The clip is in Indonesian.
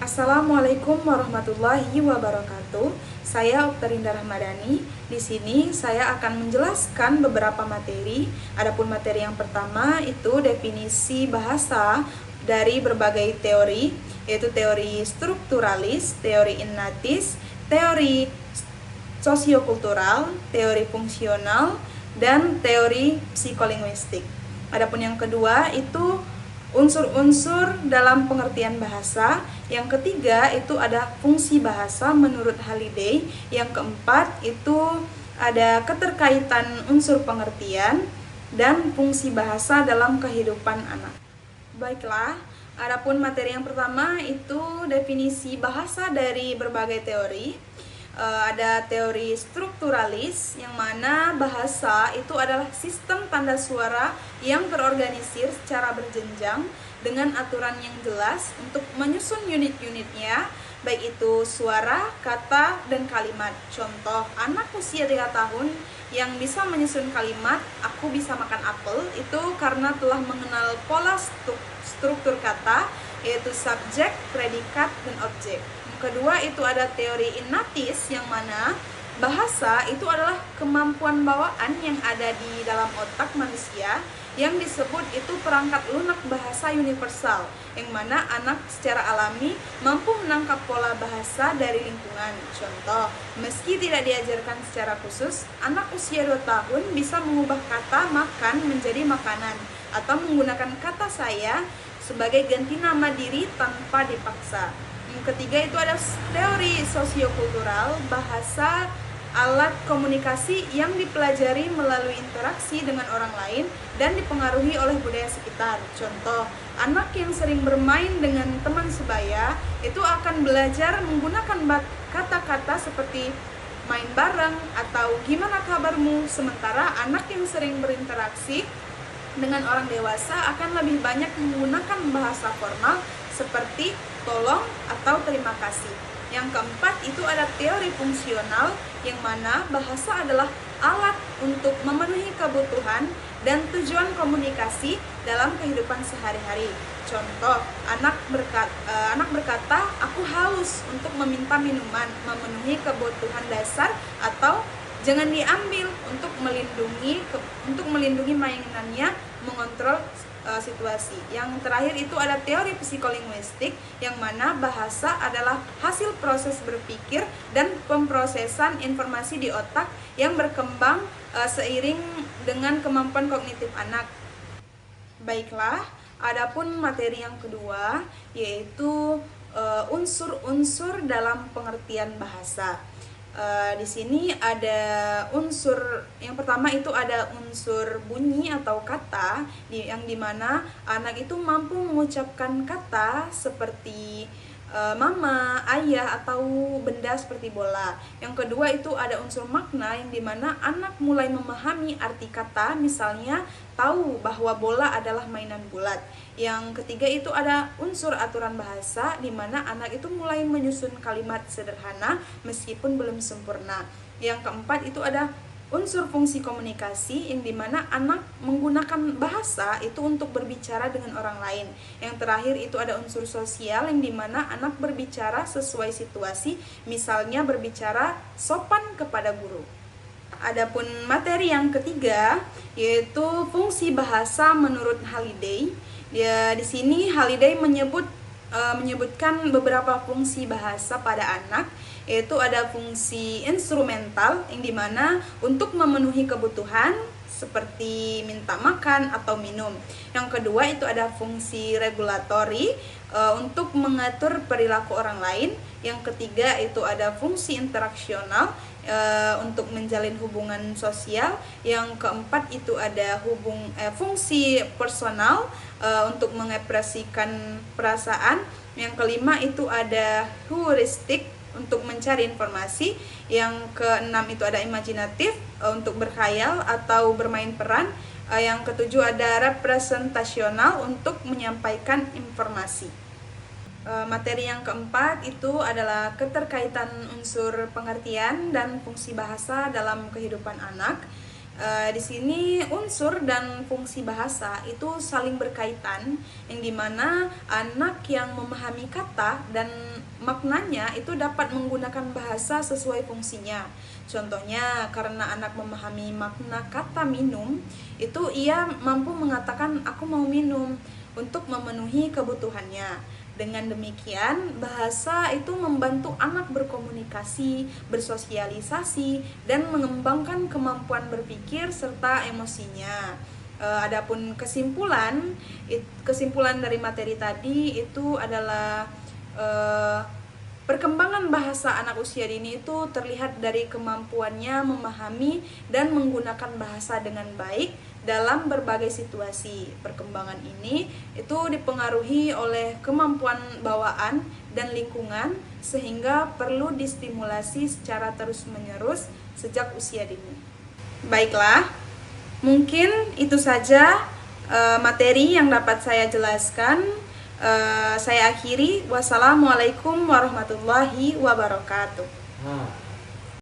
Assalamualaikum warahmatullahi wabarakatuh. Saya Oktarinda Rahmadani. Di sini saya akan menjelaskan beberapa materi. Adapun materi yang pertama itu definisi bahasa dari berbagai teori, yaitu teori strukturalis, teori innatis, teori sosiokultural, teori fungsional, dan teori psikolinguistik. Adapun yang kedua itu unsur-unsur dalam pengertian bahasa. Yang ketiga itu ada fungsi bahasa menurut Halliday. Yang keempat itu ada keterkaitan unsur pengertian dan fungsi bahasa dalam kehidupan anak. Baiklah, adapun materi yang pertama itu definisi bahasa dari berbagai teori. Ada teori strukturalis, yang mana bahasa itu adalah sistem tanda suara yang terorganisir secara berjenjang dengan aturan yang jelas untuk menyusun unit-unitnya, baik itu suara, kata, dan kalimat. Contoh, anak usia 3 tahun yang bisa menyusun kalimat "aku bisa makan apel" itu karena telah mengenal pola struktur kata, yaitu subjek, predikat, dan objek. Kedua itu ada teori innatis, yang mana bahasa itu adalah kemampuan bawaan yang ada di dalam otak manusia yang disebut itu perangkat lunak bahasa universal, yang mana anak secara alami mampu menangkap pola bahasa dari lingkungan. Contoh, meski tidak diajarkan secara khusus, anak usia 2 tahun bisa mengubah kata makan menjadi makanan atau menggunakan kata saya sebagai ganti nama diri tanpa dipaksa. Yang ketiga itu ada teori sosiokultural, bahasa alat komunikasi yang dipelajari melalui interaksi dengan orang lain dan dipengaruhi oleh budaya sekitar. Contoh, anak yang sering bermain dengan teman sebaya itu akan belajar menggunakan kata-kata seperti main bareng atau gimana kabarmu, sementara anak yang sering berinteraksi dengan orang dewasa akan lebih banyak menggunakan bahasa formal seperti tolong atau terima kasih. Yang keempat itu ada teori fungsional, yang mana bahasa adalah alat untuk memenuhi kebutuhan dan tujuan komunikasi dalam kehidupan sehari-hari. Contoh, anak berkata aku haus untuk meminta minuman, memenuhi kebutuhan dasar, atau jangan diambil untuk melindungi mainannya, mengontrol situasi. Yang terakhir itu ada teori psikolinguistik, yang mana bahasa adalah hasil proses berpikir dan pemrosesan informasi di otak yang berkembang seiring dengan kemampuan kognitif anak. Baiklah, adapun materi yang kedua yaitu unsur-unsur dalam pengertian bahasa. Di sini ada unsur yang pertama itu ada unsur bunyi atau kata, yang dimana anak itu mampu mengucapkan kata seperti mama, ayah, atau benda seperti bola. Yang kedua itu ada unsur makna, yang dimana anak mulai memahami arti kata, misalnya tahu bahwa bola adalah mainan bulat. Yang ketiga itu ada unsur aturan bahasa, di mana anak itu mulai menyusun kalimat sederhana meskipun belum sempurna. Yang keempat itu ada unsur fungsi komunikasi, yang dimana anak menggunakan bahasa itu untuk berbicara dengan orang lain. Yang terakhir itu ada unsur sosial, yang dimana anak berbicara sesuai situasi, misalnya berbicara sopan kepada guru. Adapun materi yang ketiga yaitu fungsi bahasa menurut Halliday. Di sini Halliday menyebutkan beberapa fungsi bahasa pada anak, yaitu ada fungsi instrumental, yang dimana untuk memenuhi kebutuhan seperti minta makan atau minum. Yang kedua itu ada fungsi regulatori, untuk mengatur perilaku orang lain. Yang ketiga itu ada fungsi interaksional, untuk menjalin hubungan sosial. Yang keempat itu ada fungsi personal, untuk mengekspresikan perasaan. Yang kelima itu ada heuristik, untuk mencari informasi. Yang keenam itu ada imajinatif, untuk berkhayal atau bermain peran. Yang ketujuh ada representasional, untuk menyampaikan informasi. Materi yang keempat itu adalah keterkaitan unsur pengertian dan fungsi bahasa dalam kehidupan anak. Di sini unsur dan fungsi bahasa itu saling berkaitan, yang dimana anak yang memahami kata dan maknanya itu dapat menggunakan bahasa sesuai fungsinya. Contohnya, karena anak memahami makna kata minum, itu ia mampu mengatakan aku mau minum untuk memenuhi kebutuhannya. Dengan demikian, bahasa itu membantu anak berkomunikasi, bersosialisasi, dan mengembangkan kemampuan berpikir serta emosinya. Adapun kesimpulan dari materi tadi itu adalah perkembangan bahasa anak usia dini itu terlihat dari kemampuannya memahami dan menggunakan bahasa dengan baik dalam berbagai situasi. Perkembangan ini itu dipengaruhi oleh kemampuan bawaan dan lingkungan, sehingga perlu distimulasi secara terus-menerus sejak usia dini. Baiklah, mungkin itu saja materi yang dapat saya jelaskan. Saya akhiri. Wassalamualaikum warahmatullahi wabarakatuh.